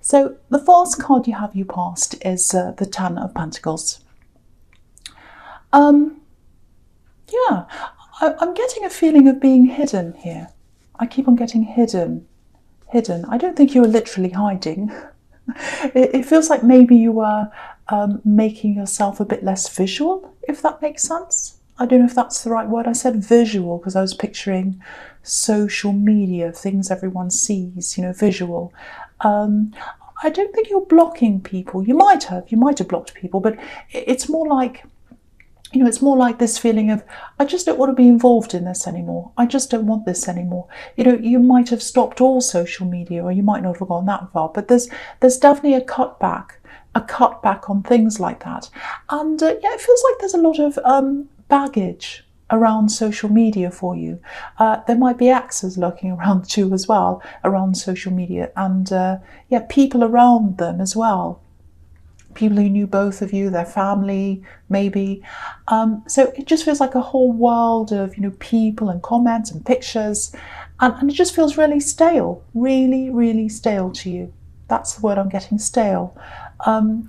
So the first card you have you passed is the Ten of Pentacles. Yeah, I'm getting a feeling of being hidden here. I keep on getting hidden. I don't think you were literally hiding. It feels like maybe you were making yourself a bit less visual, if that makes sense. I don't know if that's the right word. I said visual because I was picturing social media, things everyone sees, visual. I don't think you're blocking people. You might have blocked people, but it's more like, it's more like this feeling of, I just don't want to be involved in this anymore. I just don't want this anymore. You might have stopped all social media, or you might not have gone that far, but there's definitely a cutback on things like that. And it feels like there's a lot of baggage around social media for you. There might be exes lurking around too as well, around social media, and people around them as well. People who knew both of you, their family, maybe. So it just feels like a whole world of, people and comments and pictures. And it just feels really stale, really, really stale to you. That's the word I'm getting, stale.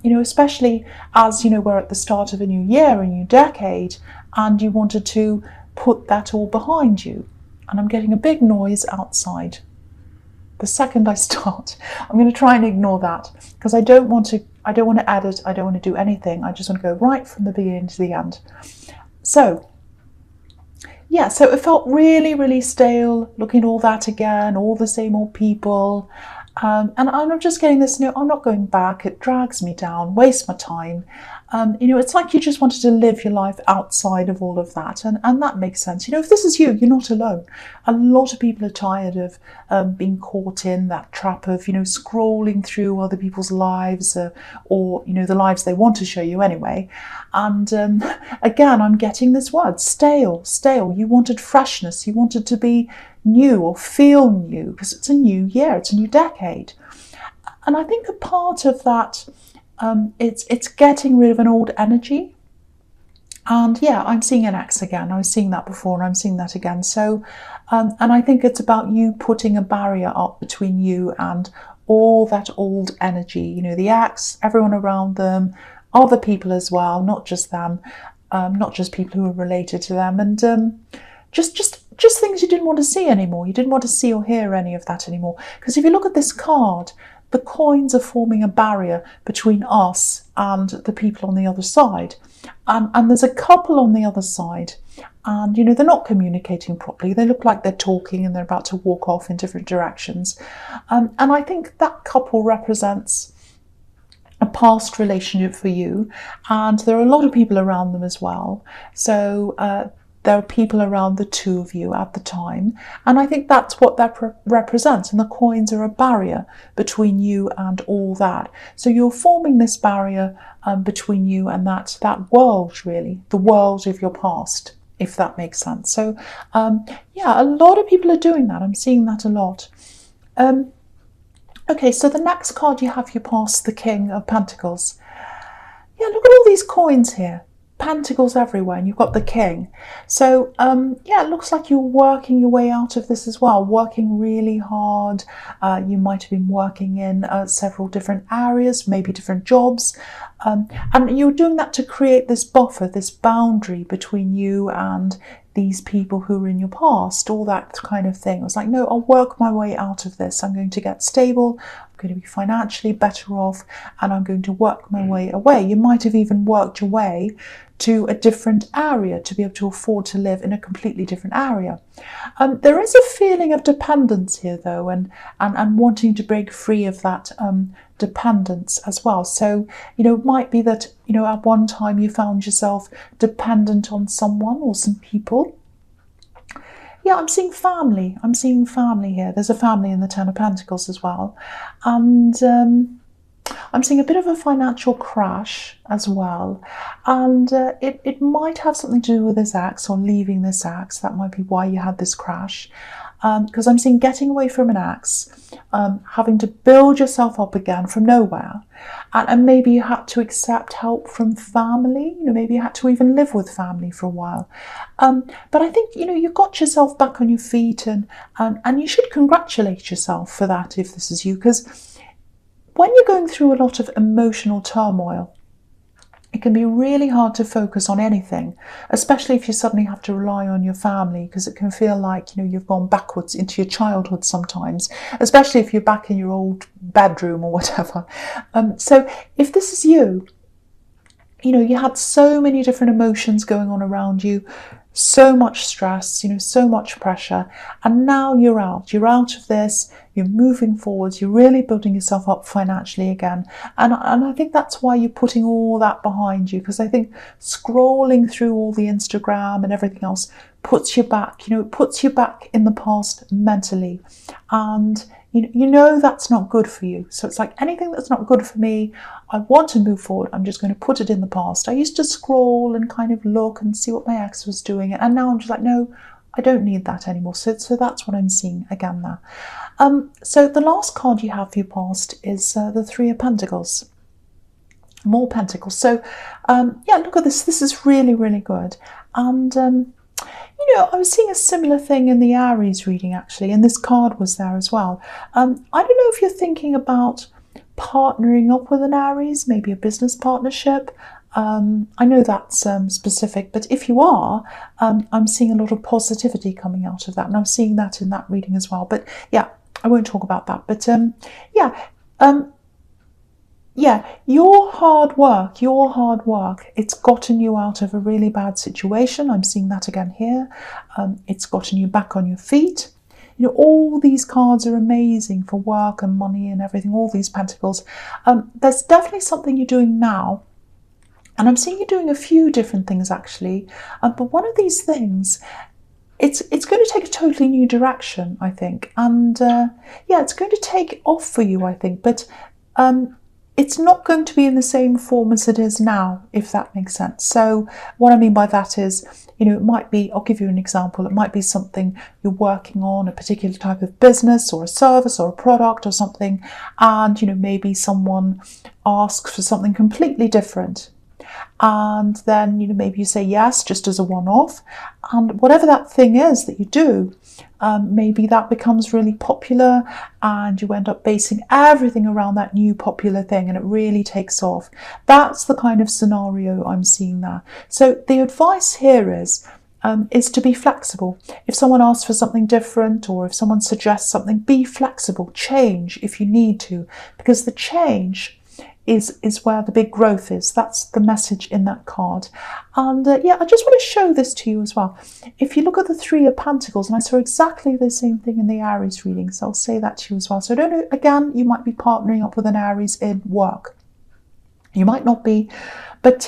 Especially as, we're at the start of a new year, a new decade, and you wanted to put that all behind you. And I'm getting a big noise outside. The second I start, I'm going to try and ignore that because I don't want to edit, I don't want to do anything. I just want to go right from the beginning to the end. So it felt really, really stale, looking at all that again, all the same old people. And I'm just getting this, I'm not going back. It drags me down, wastes my time. It's like you just wanted to live your life outside of all of that. And that makes sense. If this is you, you're not alone. A lot of people are tired of being caught in that trap of, scrolling through other people's lives or the lives they want to show you anyway. And again, I'm getting this word, stale. You wanted freshness. You wanted to be new or feel new because it's a new year, it's a new decade. And I think a part of that, it's getting rid of an old energy. And I'm seeing an X again. I was seeing that before and I'm seeing that again. So, and I think it's about you putting a barrier up between you and all that old energy, the X, everyone around them, other people as well, not just them, not just people who are related to them. And just things you didn't want to see anymore. You didn't want to see or hear any of that anymore. Because if you look at this card, the coins are forming a barrier between us and the people on the other side. And there's a couple on the other side. And, they're not communicating properly. They look like they're talking and they're about to walk off in different directions. And I think that couple represents a past relationship for you. And there are a lot of people around them as well. So there are people around the two of you at the time. And I think that's what that represents. And the coins are a barrier between you and all that. So you're forming this barrier between you and that world, really, the world of your past, if that makes sense. So, a lot of people are doing that. I'm seeing that a lot. Okay, so the next card you have, you pass the King of Pentacles. Yeah, look at all these coins here. Pentacles everywhere, and you've got the King. So it looks like you're working your way out of this as well, working really hard. You might have been working in several different areas, maybe different jobs, and you're doing that to create this buffer, this boundary between you and these people who were in your past, all that kind of thing. It was like, no, I'll work my way out of this. I'm going to get stable, I'm going to be financially better off, and I'm going to work my way away. You might have even worked your way to a different area to be able to afford to live in a completely different area. There is a feeling of dependence here, though, and wanting to break free of that dependence as well. So, it might be that, at one time you found yourself dependent on someone or some people. Yeah, I'm seeing family. Here. There's a family in the Ten of Pentacles as well. And I'm seeing a bit of a financial crash as well. And it might have something to do with this ex or leaving this ex. That might be why you had this crash. Because I'm seeing getting away from an ex, having to build yourself up again from nowhere. And maybe you had to accept help from family. Maybe you had to even live with family for a while. But I think, you got yourself back on your feet and you should congratulate yourself for that if this is you. Because when you're going through a lot of emotional turmoil, it can be really hard to focus on anything, especially if you suddenly have to rely on your family, because it can feel like, you've gone backwards into your childhood sometimes, especially if you're back in your old bedroom or whatever. So if this is you, you had so many different emotions going on around you, so much stress, so much pressure, and now you're out of this, you're moving forwards, you're really building yourself up financially again, and I think that's why you're putting all that behind you, because I think scrolling through all the Instagram and everything else puts you back, it puts you back in the past mentally, and that's not good for you. So it's like, anything that's not good for me, I want to move forward, I'm just going to put it in the past. I used to scroll and kind of look and see what my ex was doing, and now I'm just like, no, I don't need that anymore. So that's what I'm seeing again there. So the last card you have for your past is the Three of Pentacles. More Pentacles. So look at this. This is really, really good. And I was seeing a similar thing in the Aries reading, actually, and this card was there as well. I don't know if you're thinking about partnering up with an Aries, maybe a business partnership. I know that's specific, but if you are, I'm seeing a lot of positivity coming out of that, and I'm seeing that in that reading as well. But yeah, I won't talk about that. But your hard work, it's gotten you out of a really bad situation. I'm seeing that again here. It's gotten you back on your feet. All these cards are amazing for work and money and everything, all these pentacles. There's definitely something you're doing now. And I'm seeing you doing a few different things, actually. But one of these things, it's going to take a totally new direction, I think. And it's going to take off for you, I think. But it's not going to be in the same form as it is now, if that makes sense. So what I mean by that is, it might be, I'll give you an example, it might be something you're working on, a particular type of business or a service or a product or something, and, maybe someone asks for something completely different. And then, maybe you say yes, just as a one-off. And whatever that thing is that you do, maybe that becomes really popular, and you end up basing everything around that new popular thing, and it really takes off. That's the kind of scenario I'm seeing there. So the advice here is to be flexible. If someone asks for something different, or if someone suggests something, be flexible. Change if you need to, because the change is where the big growth is. That's the message in that card. And I just want to show this to you as well. If you look at the Three of Pentacles, and I saw exactly the same thing in the Aries reading, so I'll say that to you as well. So I don't know, again, you might be partnering up with an Aries in work. You might not be, but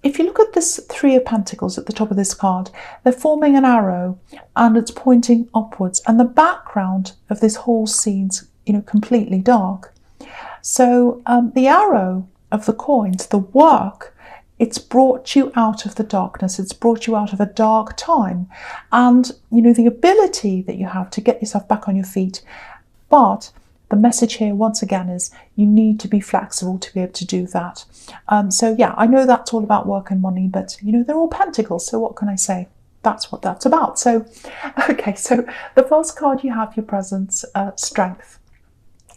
if you look at this Three of Pentacles at the top of this card, they're forming an arrow, and it's pointing upwards, and the background of this whole scene's completely dark. So the arrow of the coins, the work, it's brought you out of the darkness. It's brought you out of a dark time. And, the ability that you have to get yourself back on your feet. But the message here, once again, is you need to be flexible to be able to do that. I know that's all about work and money, but, they're all pentacles. So what can I say? That's what that's about. So, okay, so the first card you have, your presence, strength.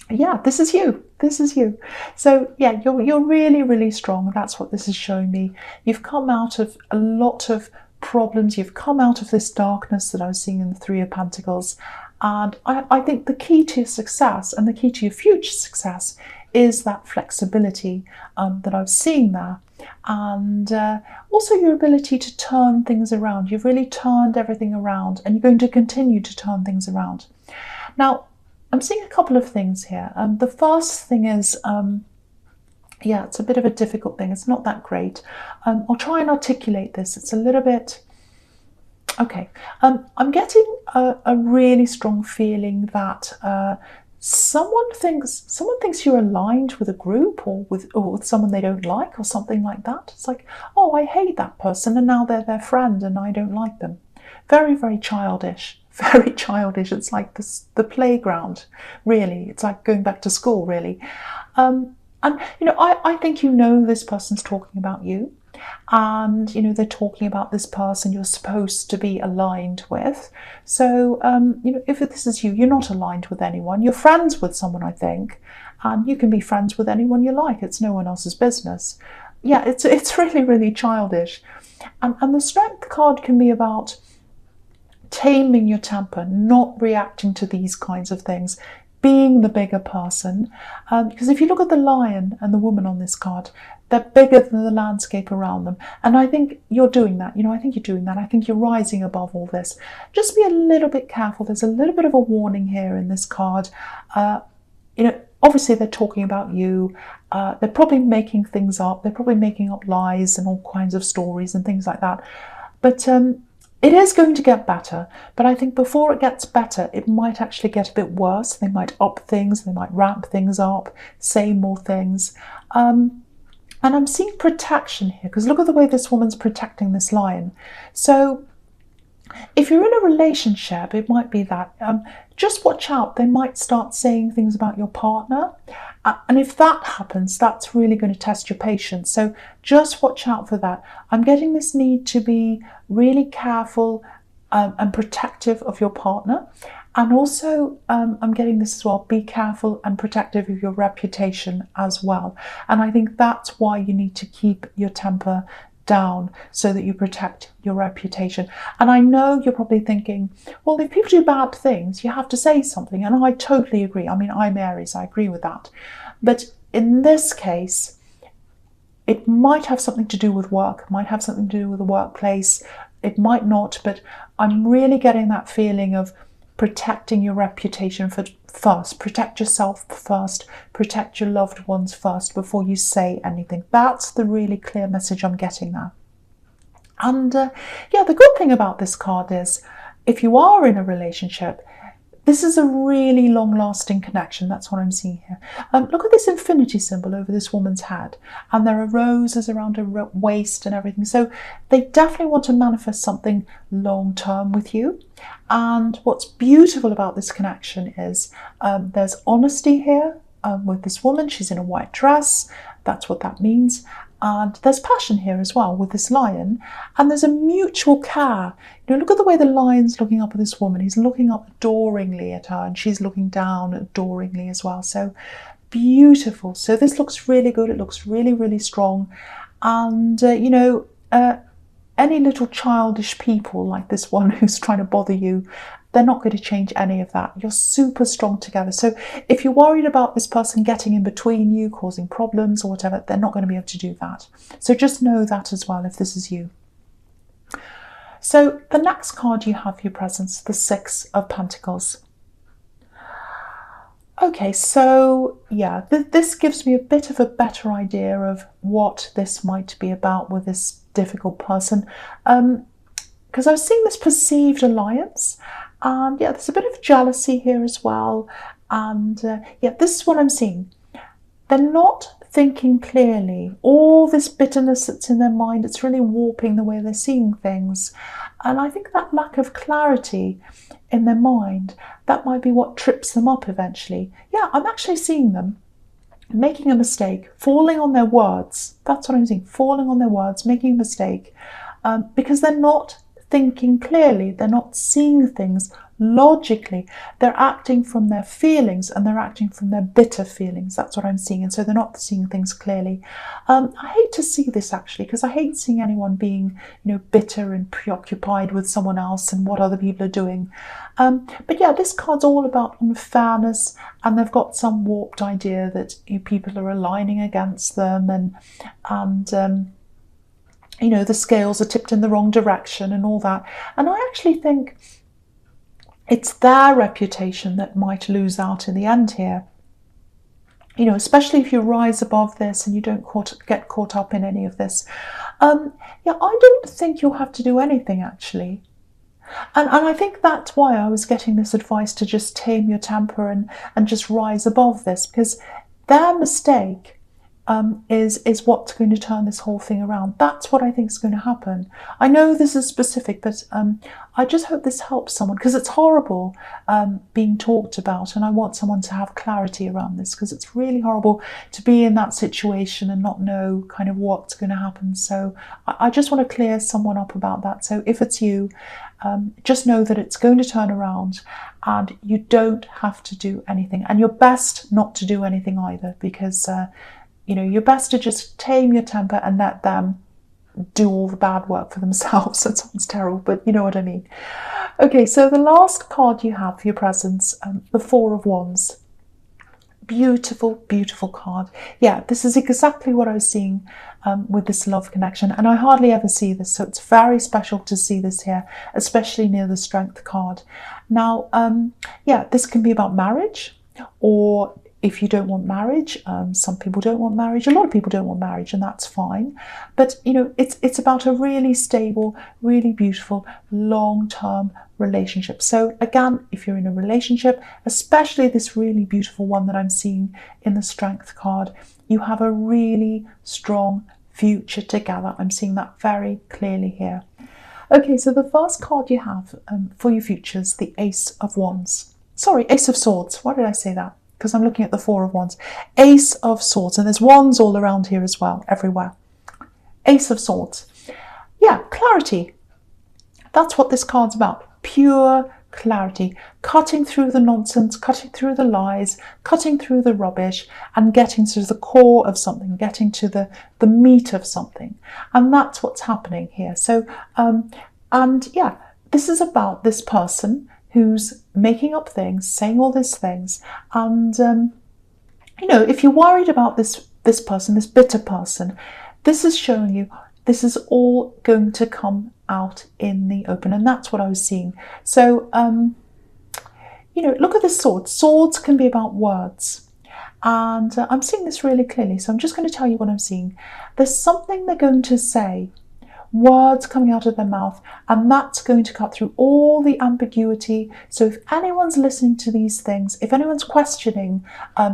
Yeah, this is you. This is you. So yeah, you're really, really strong. That's what this is showing me. You've come out of a lot of problems. You've come out of this darkness that I was seeing in the Three of Pentacles. And I think the key to your success and the key to your future success is that flexibility that I was seeing there. And also your ability to turn things around. You've really turned everything around, and you're going to continue to turn things around. Now, I'm seeing a couple of things here. The first thing is, it's a bit of a difficult thing. It's not that great. I'll try and articulate this. It's a little bit... Okay. I'm getting a really strong feeling that someone thinks you're aligned with a group, or with someone they don't like, or something like that. It's like, oh, I hate that person, and now they're their friend, and I don't like them. Very, very childish. Very childish. It's like the playground, really. It's like going back to school, really. And I think this person's talking about you, and they're talking about this person you're supposed to be aligned with. So if this is you, you're not aligned with anyone. You're friends with someone, I think, and you can be friends with anyone you like. It's no one else's business. Yeah, it's really, really childish. And the Strength card can be about taming your temper, not reacting to these kinds of things, being the bigger person. Because if you look at the lion and the woman on this card, they're bigger than the landscape around them. And I think you're doing that. I think you're doing that. I think you're rising above all this. Just be a little bit careful. There's a little bit of a warning here in this card. Obviously they're talking about you. They're probably making things up. They're probably making up lies and all kinds of stories and things like that. But it is going to get better, but I think before it gets better, it might actually get a bit worse. They might up things, they might ramp things up, say more things. And I'm seeing protection here, because look at the way this woman's protecting this lion. So if you're in a relationship, it might be that. Just watch out. They might start saying things about your partner. And if that happens, that's really going to test your patience. So just watch out for that. I'm getting this need to be really careful and protective of your partner. And also, I'm getting this as well, be careful and protective of your reputation as well. And I think that's why you need to keep your temper down, so that you protect your reputation. And I know you're probably thinking, well, if people do bad things, you have to say something. And I totally agree. I mean, I'm Aries, I agree with that. But in this case, it might have something to do with work, it might have something to do with the workplace, it might not, but I'm really getting that feeling of protecting your reputation first. Protect yourself first, protect your loved ones first before you say anything. That's the really clear message I'm getting now. And the good thing about this card is, if you are in a relationship, this is a really long-lasting connection. That's what I'm seeing here. Look at this infinity symbol over this woman's head, and there are roses around her waist and everything. So they definitely want to manifest something long-term with you. And what's beautiful about this connection is there's honesty here with this woman. She's in a white dress. That's what that means. And there's passion here as well with this lion. And there's a mutual care. Look at the way the lion's looking up at this woman. He's looking up adoringly at her, and she's looking down adoringly as well. So beautiful. So this looks really good. It looks really, really strong. And, any little childish people like this one who's trying to bother you, they're not going to change any of that. You're super strong together. So if you're worried about this person getting in between you, causing problems or whatever, they're not going to be able to do that. So just know that as well if this is you. So the next card you have for your presence, the Six of Pentacles. Okay, so yeah, this gives me a bit of a better idea of what this might be about with this difficult person. Because I was seeing this perceived alliance. And yeah, there's a bit of jealousy here as well. And this is what I'm seeing. They're not thinking clearly. All this bitterness that's in their mind, it's really warping the way they're seeing things. And I think that lack of clarity in their mind, that might be what trips them up eventually. Yeah, I'm actually seeing them making a mistake, falling on their words. That's what I'm seeing, falling on their words, making a mistake. Because they're not thinking clearly, they're not seeing things logically, they're acting from their feelings, and they're acting from their bitter feelings. That's what I'm seeing, and so they're not seeing things clearly. I hate to see this actually, because I hate seeing anyone being bitter and preoccupied with someone else and what other people are doing. But yeah, this card's all about unfairness, and they've got some warped idea that people are aligning against them, and the scales are tipped in the wrong direction and all that. And I actually think it's their reputation that might lose out in the end here. Especially if you rise above this and you don't get caught up in any of this. I don't think you'll have to do anything actually. And I think that's why I was getting this advice to just tame your temper and just rise above this, because their mistake is what's going to turn this whole thing around. That's what I think is going to happen. I know this is specific, but I just hope this helps someone, because it's horrible being talked about, and I want someone to have clarity around this, because it's really horrible to be in that situation and not know kind of what's going to happen. So I just want to clear someone up about that. So if it's you, just know that it's going to turn around, and you don't have to do anything, and you're best not to do anything either, because you're best to just tame your temper and let them do all the bad work for themselves. That sounds terrible, but you know what I mean. Okay, so the last card you have for your presents, the Four of Wands. Beautiful, beautiful card. Yeah, this is exactly what I was seeing with this love connection, and I hardly ever see this, so it's very special to see this here, especially near the Strength card. Now, yeah, this can be about marriage, or if you don't want marriage, some people don't want marriage, a lot of people don't want marriage, and that's fine. But it's about a really stable, really beautiful, long-term relationship. So again, if you're in a relationship, especially this really beautiful one that I'm seeing in the Strength card, you have a really strong future together. I'm seeing that very clearly here. Okay, so the first card you have for your futures, the Ace of Wands. Sorry, Ace of Swords. Why did I say that? Because I'm looking at the Four of Wands. Ace of Swords, and there's wands all around here as well, everywhere. Ace of Swords. Yeah, clarity. That's what this card's about. Pure clarity. Cutting through the nonsense, cutting through the lies, cutting through the rubbish, and getting to the core of something, getting to the meat of something. And that's what's happening here. So, and yeah, this is about this person who's making up things, saying all these things, and if you're worried about this person, this bitter person, this is showing you this is all going to come out in the open, and that's what I was seeing. So look at this sword. Swords can be about words, and I'm seeing this really clearly, so I'm just going to tell you what I'm seeing. There's something they're going to say, words coming out of their mouth, and that's going to cut through all the ambiguity. So if anyone's listening to these things, if anyone's questioning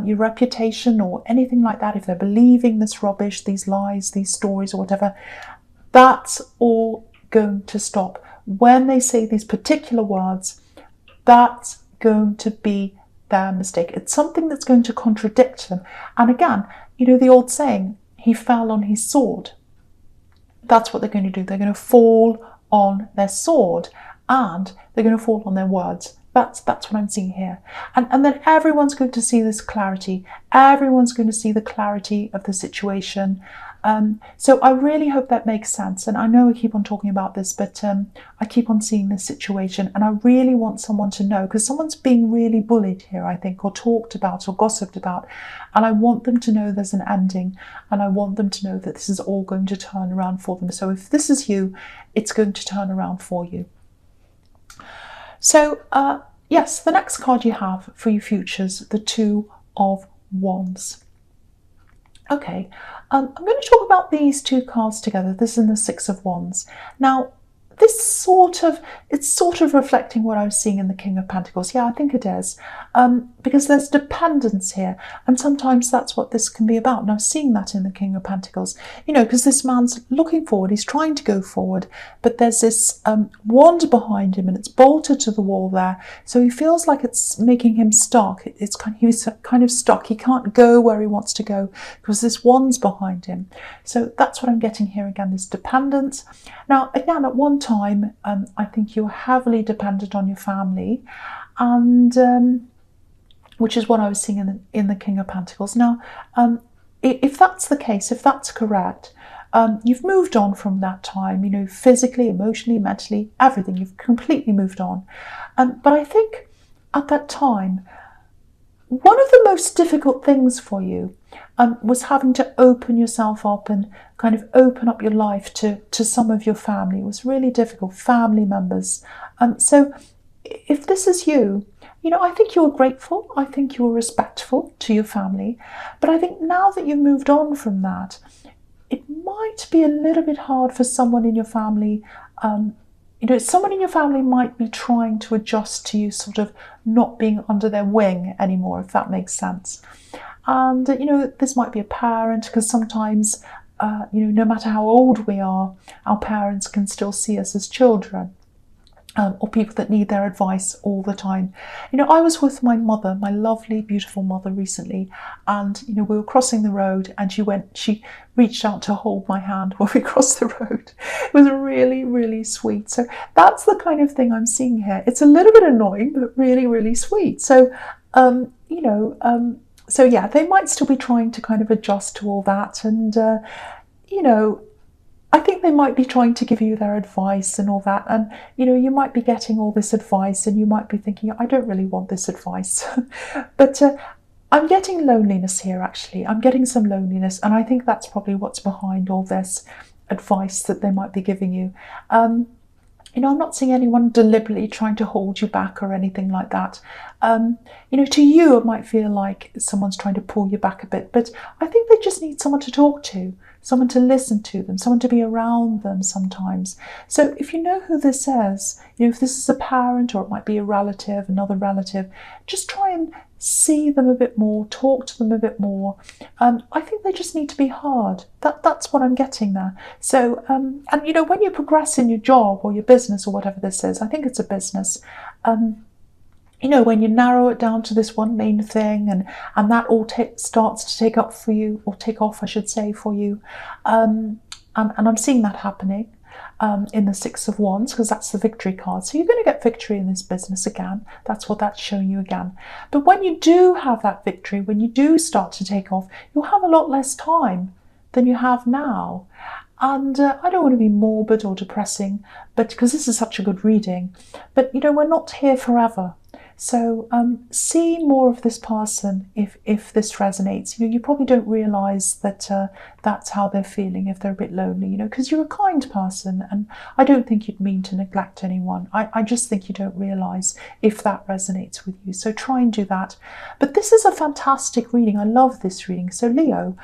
your reputation or anything like that, if they're believing this rubbish, these lies, these stories or whatever, that's all going to stop. When they say these particular words, that's going to be their mistake. It's something that's going to contradict them. And again, the old saying, he fell on his sword. That's what they're going to do. They're going to fall on their sword, and they're going to fall on their words. That's what I'm seeing here. And then everyone's going to see this clarity. Everyone's going to see the clarity of the situation. So I really hope that makes sense. And I know I keep on talking about this, but I keep on seeing this situation, and I really want someone to know, because someone's being really bullied here, I think, or talked about or gossiped about. And I want them to know there's an ending, and I want them to know that this is all going to turn around for them. So if this is you, it's going to turn around for you. So yes, the next card you have for your futures, the Two of Wands. Okay, I'm going to talk about these two cards together. This is the Six of Wands. Now, it's sort of reflecting what I was seeing in the King of Pentacles. Yeah, I think it is. Because there's dependence here, and sometimes that's what this can be about. And I'm seeing that in the King of Pentacles. Because this man's looking forward, he's trying to go forward, but there's this wand behind him, and it's bolted to the wall there. So he feels like it's making him stuck. He's kind of stuck. He can't go where he wants to go because this wand's behind him. So that's what I'm getting here again, this dependence. Now, again, at one time, I think you're heavily dependent on your family, and which is what I was seeing in the King of Pentacles. Now, if that's the case, if that's correct, you've moved on from that time, physically, emotionally, mentally, everything. You've completely moved on. But I think at that time, one of the most difficult things for you was having to open yourself up and kind of open up your life to some of your family. It was really difficult, family members. So if this is you, I think you were grateful. I think you were respectful to your family. But I think now that you've moved on from that, it might be a little bit hard for someone in your family. Someone in your family might be trying to adjust to you sort of not being under their wing anymore, if that makes sense. And, this might be a parent, because sometimes, no matter how old we are, our parents can still see us as children. Or people that need their advice all the time. I was with my mother, my lovely, beautiful mother recently, and, we were crossing the road, and she reached out to hold my hand while we crossed the road. It was really, really sweet. So that's the kind of thing I'm seeing here. It's a little bit annoying, but really, really sweet. So, so yeah, they might still be trying to kind of adjust to all that, and, I think they might be trying to give you their advice and all that. And, you might be getting all this advice and you might be thinking, I don't really want this advice. But I'm getting loneliness here, actually. I'm getting some loneliness. And I think that's probably what's behind all this advice that they might be giving you. I'm not seeing anyone deliberately trying to hold you back or anything like that. To you, it might feel like someone's trying to pull you back a bit, but I think they just need someone to talk to, someone to listen to them, someone to be around them sometimes. So if you know who this is, if this is a parent, or it might be a relative, another relative, just try and see them a bit more, talk to them a bit more. I think they just need to be heard. That's what I'm getting there. So, and when you progress in your job or your business or whatever this is, I think it's a business, when you narrow it down to this one main thing, and that all starts to take up for you, or take off, I should say, for you, and I'm seeing that happening in the Six of Wands, because that's the victory card. So you're going to get victory in this business again. That's what that's showing you again. But when you do have that victory, when you do start to take off, you'll have a lot less time than you have now. And I don't want to be morbid or depressing, but because this is such a good reading, but we're not here forever. So see more of this person if this resonates. You probably don't realise that that's how they're feeling if they're a bit lonely, because you're a kind person, and I don't think you'd mean to neglect anyone. I just think you don't realise if that resonates with you. So try and do that. But this is a fantastic reading. I love this reading. So Leo,